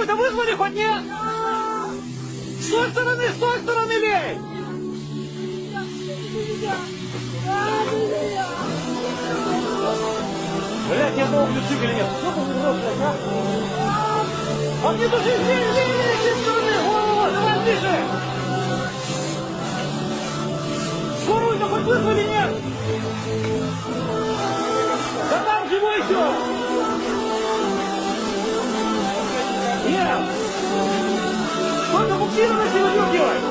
какой-то вызвали, хоть нет? С той стороны лей! Блядь, ни одного ключика нет. Что там не рот, блядь, а? Не туши, с той стороны! О, давай ближе! Скорую-то хоть вызвали, нет? Да там живо еще! Нет! Только буксировать и выдергивать!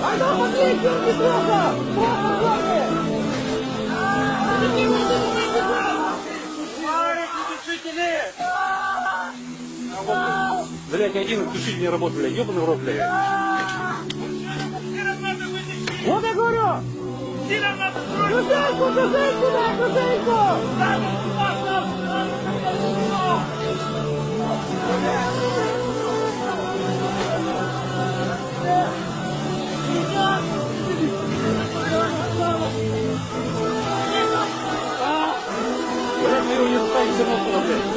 А там подлей, не плохо! Плохо, плохо! Блять, ни один глушитель не работает, блядь, ебаный в рот, блядь. Вот я говорю! Крузельку, да, крузельку! Блядь, мы его не заставим все равно туда, блядь.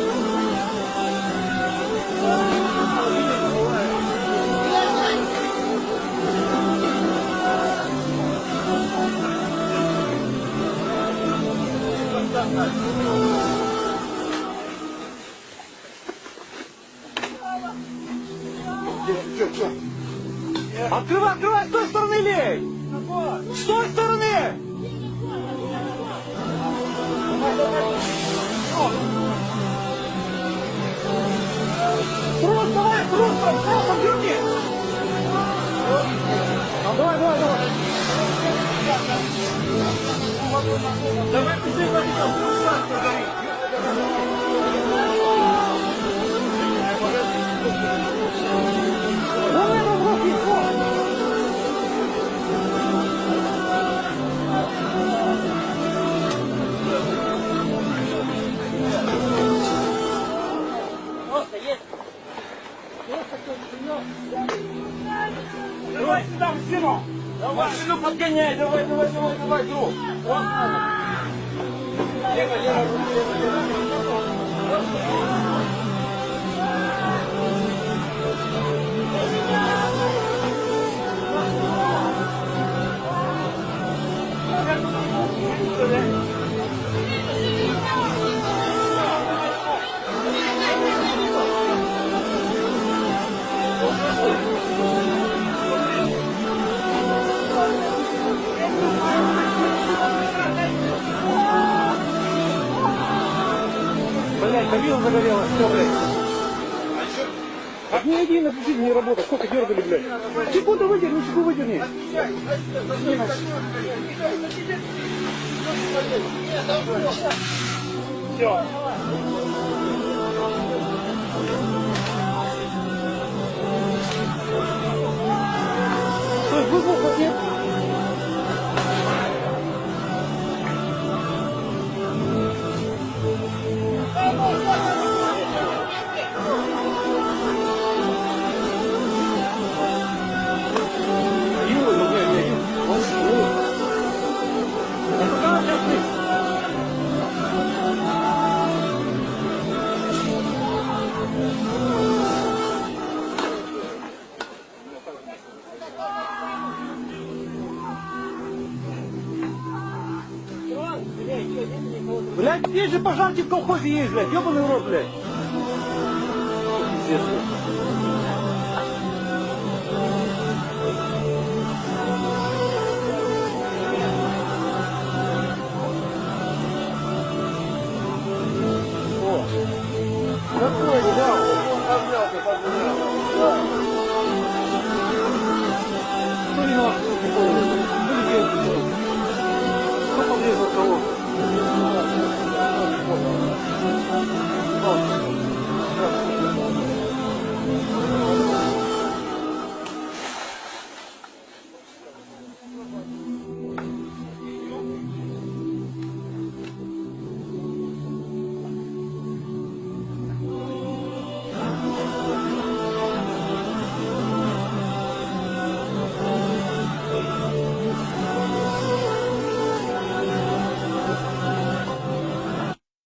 Че? Открывай, с той стороны лей! С той стороны! Трос, давай, тросом дерни! Давай. Давай быстрее пойдем. Давай, руки, давай сюда, машину! Машину подгоняй, давай, друг! Лево. Блять, кабина загорелась, все, блядь. А ни один отключитель не работает, сколько дергали, блядь. Секунду выдерни. Все. Стой, вызвал, нет? Блядь, здесь же пожарки в колхозе есть, блядь, ебаный в рот, блядь. Пиздец, блядь. Какой, да, он обнялся,